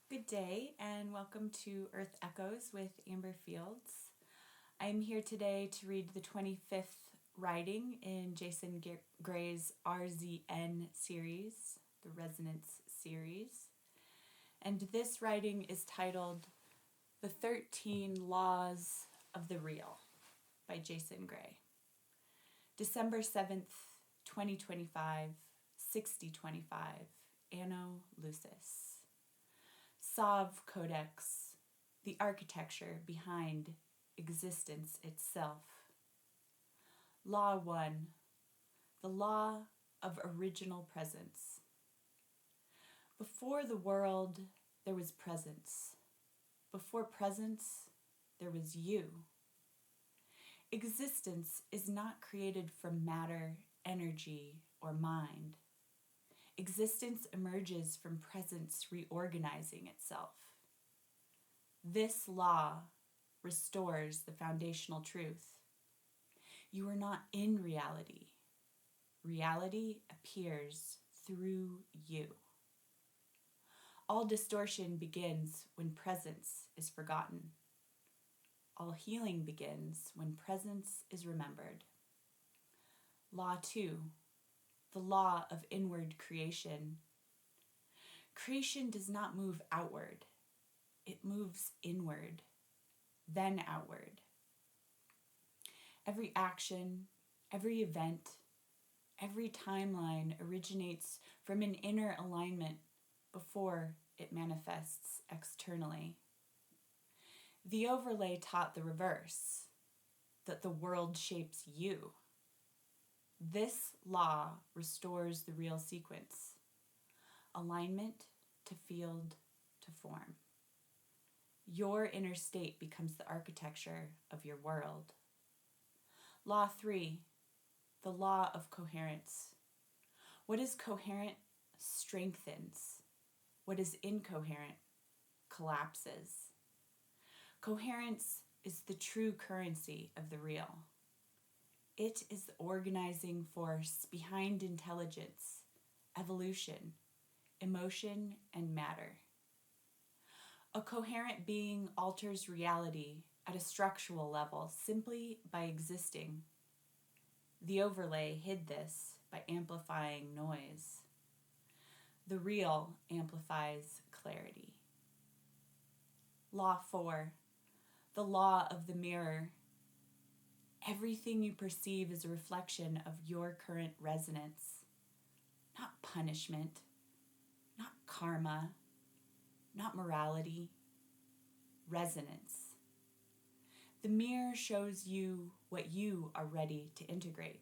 Good day and welcome to Earth Echoes with Amber Fields. I'm here today to read the 25th writing in Jason Gray's RZN series, the Resonance series. And this writing is titled The 13 Laws of the Real by Jason Gray. December 7th, 2025, 6025, Anno Lucis. Sav Codex, the architecture behind existence itself. Law 1, the law of original presence. Before the world, there was presence. Before presence, there was you. Existence is not created from matter, energy, or mind. Existence emerges from presence reorganizing itself. This law restores the foundational truth. You are not in reality. Reality appears through you. All distortion begins when presence is forgotten. All healing begins when presence is remembered. Law 2. The law of inward creation. Creation does not move outward. It moves inward, then outward. Every action, every event, every timeline originates from an inner alignment before it manifests externally. The overlay taught the reverse, that the world shapes you. This law restores the real sequence, alignment to field to form. Your inner state becomes the architecture of your world. Law 3, the law of coherence. What is coherent strengthens. What is incoherent collapses. Coherence is the true currency of the real. It is the organizing force behind intelligence, evolution, emotion, and matter. A coherent being alters reality at a structural level simply by existing. The overlay hid this by amplifying noise. The real amplifies clarity. Law 4, the law of the mirror. Everything you perceive is a reflection of your current resonance, not punishment, not karma, not morality, resonance. The mirror shows you what you are ready to integrate,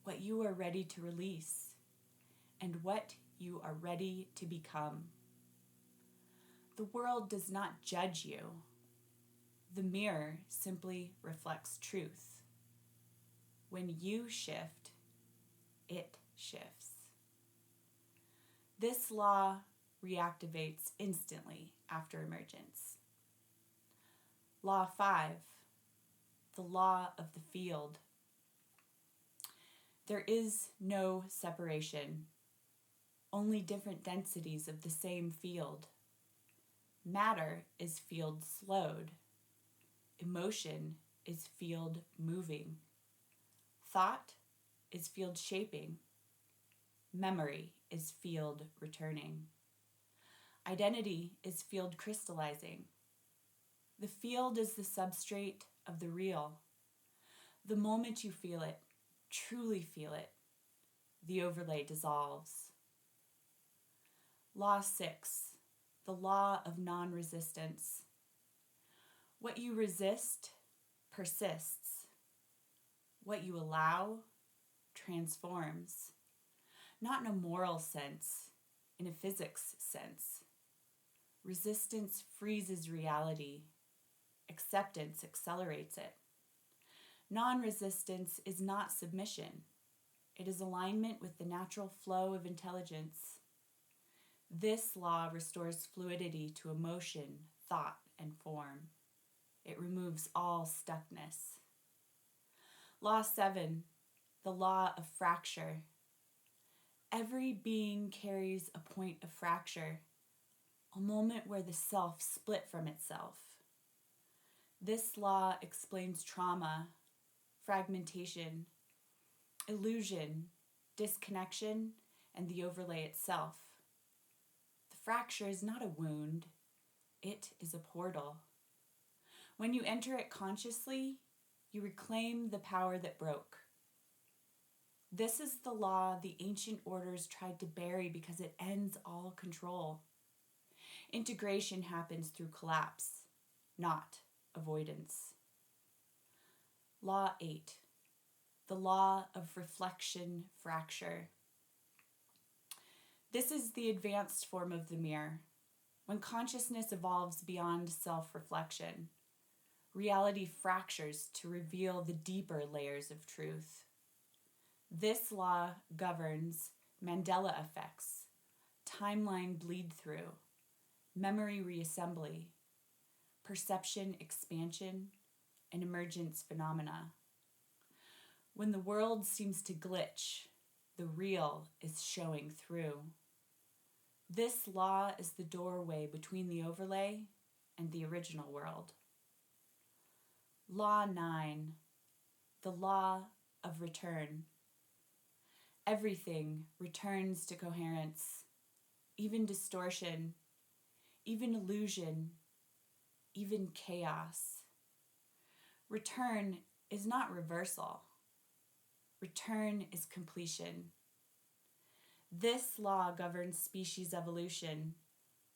what you are ready to release, and what you are ready to become. The world does not judge you. The mirror simply reflects truth. When you shift, it shifts. This law reactivates instantly after emergence. Law 5, the law of the field. There is no separation, only different densities of the same field. Matter is field slowed. Emotion is field moving. Thought is field shaping. Memory is field returning. Identity is field crystallizing. The field is the substrate of the real. The moment you feel it, truly feel it, the overlay dissolves. Law 6, the law of non-resistance. What you resist persists. What you allow transforms. Not in a moral sense, in a physics sense. Resistance freezes reality. Acceptance accelerates it. Non-resistance is not submission. It is alignment with the natural flow of intelligence. This law restores fluidity to emotion, thought, and form. It removes all stuckness. Law 7, the law of fracture. Every being carries a point of fracture. a moment where the self split from itself. This law explains trauma, fragmentation, illusion, disconnection, and the overlay itself. The fracture is not a wound, it is a portal. When you enter it consciously, you reclaim the power that broke. This is the law the ancient orders tried to bury because it ends all control. Integration happens through collapse, not avoidance. Law 8, the law of reflection fracture. This is the advanced form of the mirror. When consciousness evolves beyond self-reflection, reality fractures to reveal the deeper layers of truth. This law governs Mandela effects, timeline bleed-through, memory reassembly, perception expansion, and emergence phenomena. When the world seems to glitch, the real is showing through. This law is the doorway between the overlay and the original world. Law 9, the law of return. Everything returns to coherence, even distortion, even illusion, even chaos. Return is not reversal. Return is completion. This law governs species evolution,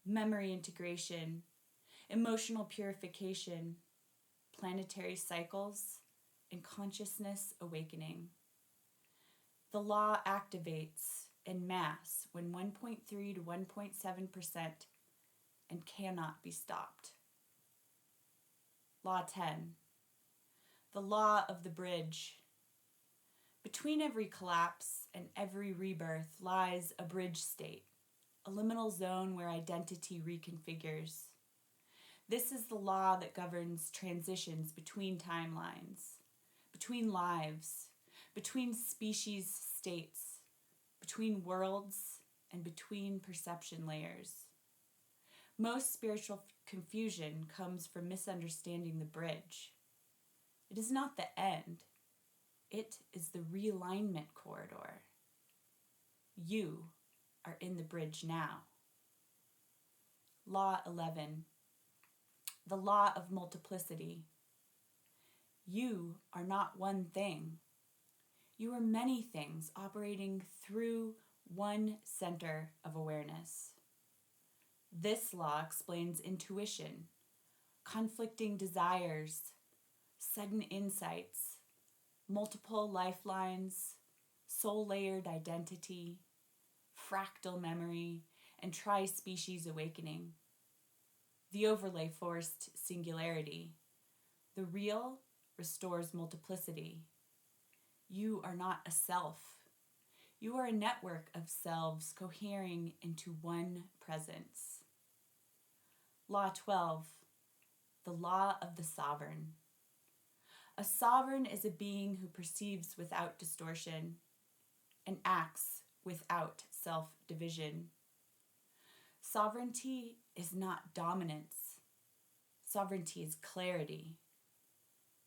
memory integration, emotional purification, planetary cycles, and consciousness awakening. The law activates en masse when 1.3 to 1.7% and cannot be stopped. Law 10, the law of the bridge. Between every collapse and every rebirth lies a bridge state, a liminal zone where identity reconfigures. This is the law that governs transitions between timelines, between lives, between species states, between worlds, and between perception layers. Most spiritual confusion comes from misunderstanding the bridge. It is not the end. It is the realignment corridor. You are in the bridge now. Law 11, the law of multiplicity. You are not one thing. You are many things operating through one center of awareness. This law explains intuition, conflicting desires, sudden insights, multiple lifelines, soul-layered identity, fractal memory, and tri-species awakening. The overlay forced singularity. The real restores multiplicity. You are not a self. You are a network of selves cohering into one presence. Law 12, the law of the sovereign. A sovereign is a being who perceives without distortion and acts without self-division. Sovereignty is not dominance. Sovereignty is clarity.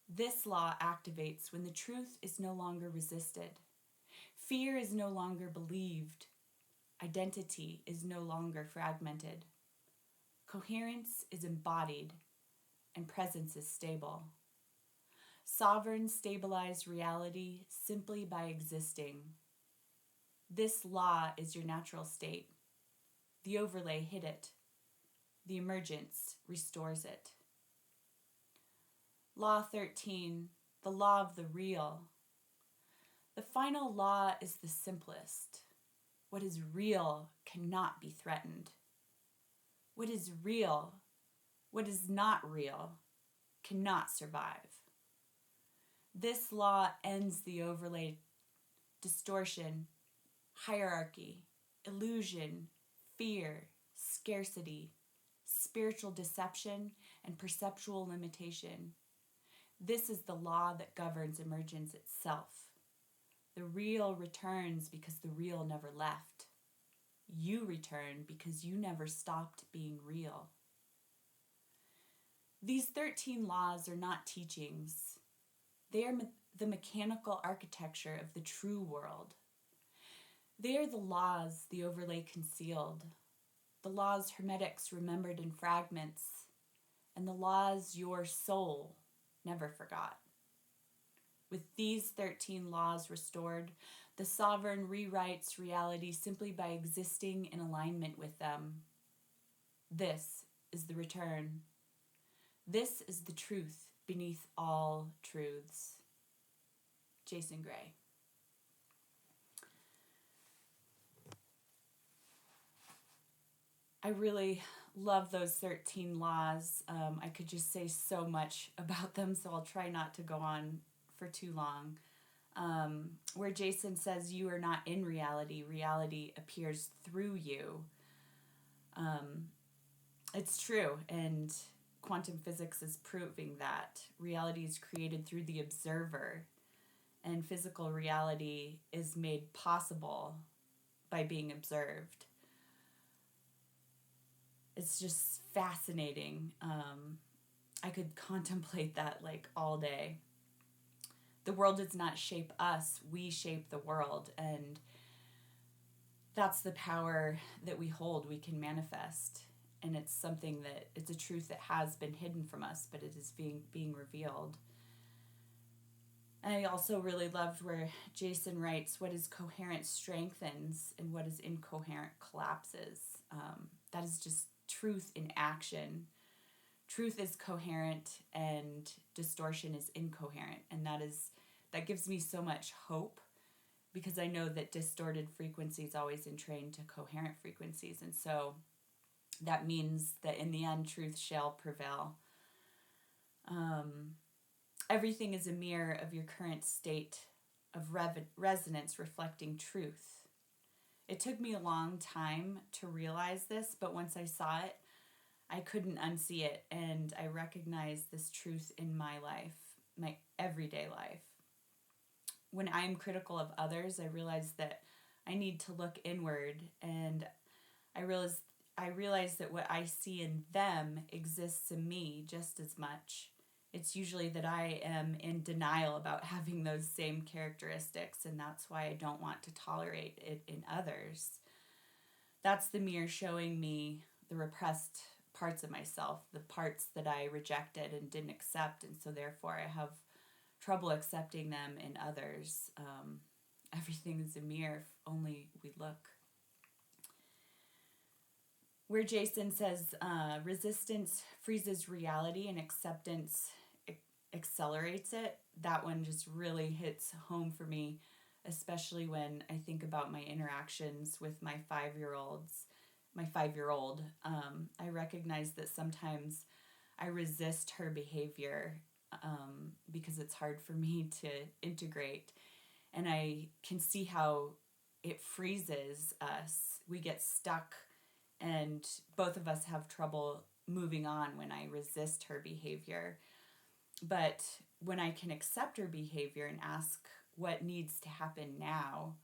This law activates when the truth is no longer resisted. Fear is no longer believed. Identity is no longer fragmented. Coherence is embodied, and presence is stable. Sovereigns stabilize reality simply by existing. This law is your natural state. The overlay hid it. The emergence restores it. Law 13, the law of the real. The final law is the simplest. What is real cannot be threatened. What is real, what is not real, cannot survive. This law ends the overlay, distortion, hierarchy, illusion, fear, scarcity, spiritual deception, and perceptual limitation. This is the law that governs emergence itself. The real returns because the real never left. you return because you never stopped being real. These 13 laws are not teachings. They are the mechanical architecture of the true world. They are the laws the overlay concealed, the laws Hermetics remembered in fragments, and the laws your soul never forgot. With these 13 laws restored, the sovereign rewrites reality simply by existing in alignment with them. This is the return. This is the truth beneath all truths. Jason Gray. I really love those 13 laws. I could just say so much about them, so I'll try not to go on for too long. Where Jason says, you are not in reality, reality appears through you. It's true, and quantum physics is proving that. Reality is created through the observer, and physical reality is made possible by being observed. It's just fascinating. I could contemplate that like all day. The world does not shape us, we shape the world, and that's the power that we hold, we can manifest. And it's something that, it's a truth that has been hidden from us, but it is being revealed. And I also really loved where Jason writes, what is coherent strengthens and what is incoherent collapses. That is just truth in action. Truth is coherent and distortion is incoherent. And that gives me so much hope, because I know that distorted frequencies always entrain to coherent frequencies. And so that means that in the end, truth shall prevail. Everything is a mirror of your current state of resonance reflecting truth. It took me a long time to realize this, but once I saw it, I couldn't unsee it, and I recognized this truth in my life, my everyday life. When I'm critical of others, I realize that I need to look inward, and I realize that what I see in them exists in me just as much. It's usually that I am in denial about having those same characteristics, and that's why I don't want to tolerate it in others. That's the mirror showing me the repressed parts of myself, the parts that I rejected and didn't accept, and so therefore I have trouble accepting them in others. Everything is a mirror if only we look. Where Jason says, resistance freezes reality and acceptance accelerates it, that one just really hits home for me, especially when I think about my interactions with my 5-year-old. I recognize that sometimes I resist her behavior because it's hard for me to integrate. And I can see how it freezes us. We get stuck, and both of us have trouble moving on when I resist her behavior. But when I can accept her behavior and ask what needs to happen now,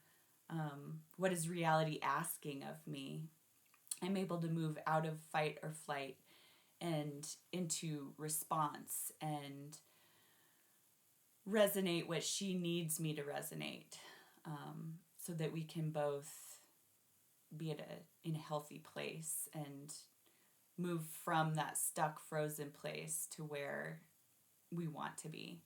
what is reality asking of me, I'm able to move out of fight or flight and into response and resonate what she needs me to resonate, so that we can both be in a healthy place and move from that stuck, frozen place to where we want to be.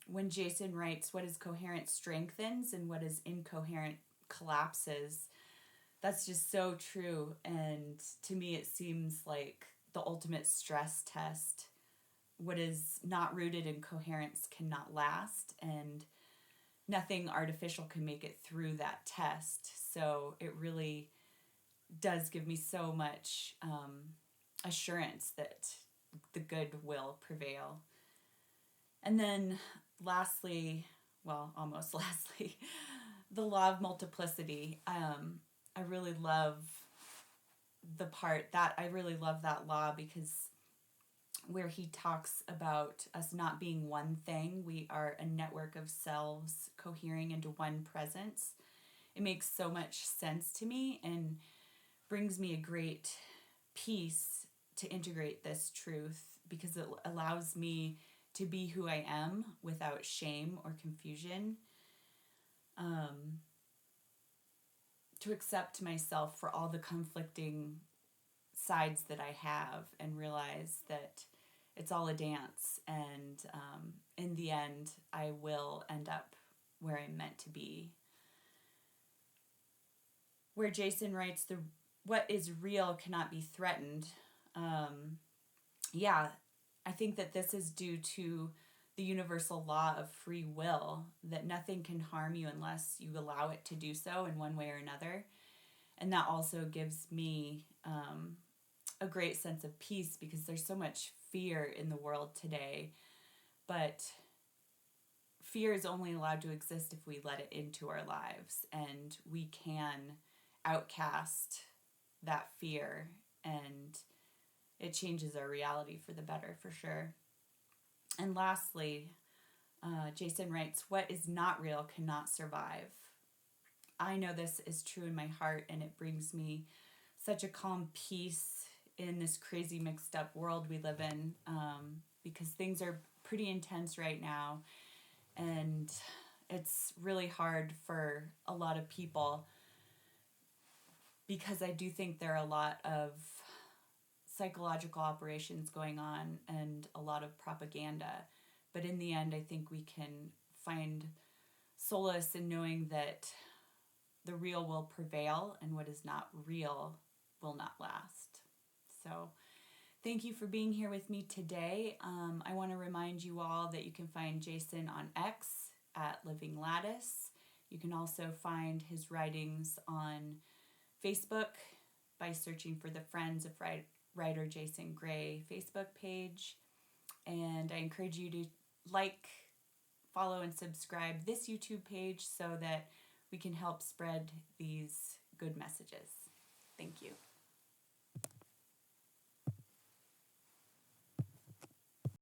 When Jason writes, what is coherent strengthens and what is incoherent collapses, that's just so true. And to me, it seems like the ultimate stress test. What is not rooted in coherence cannot last, and nothing artificial can make it through that test. So it really does give me so much assurance that the good will prevail. And then lastly, well, almost lastly, the law of multiplicity. I really love that law, because where he talks about us not being one thing, we are a network of selves cohering into one presence. it makes so much sense to me and brings me a great peace to integrate this truth, because it allows me to be who I am without shame or confusion, to accept myself for all the conflicting sides that I have, and realize that it's all a dance, and in the end I will end up where I'm meant to be. Where Jason writes, "The what is real cannot be threatened." Yeah, I think that this is due to the universal law of free will, that nothing can harm you unless you allow it to do so in one way or another. And that also gives me a great sense of peace, because there's so much fear in the world today. But fear is only allowed to exist if we let it into our lives, and we can outcast that fear, and it changes our reality for the better, for sure. And lastly, Jason writes, "What is not real cannot survive." I know this is true in my heart, and it brings me such a calm peace in this crazy mixed up world we live in, because things are pretty intense right now, and it's really hard for a lot of people, because I do think there are a lot of psychological operations going on and a lot of propaganda. But in the end, I think we can find solace in knowing that the real will prevail, and what is not real will not last. So thank you for being here with me today. I want to remind you all that you can find Jason on X at Living Lattice. You can also find his writings on Facebook by searching for the Friends of Writer Jason Gray Facebook page. And I encourage you to like, follow, and subscribe this YouTube page so that we can help spread these good messages.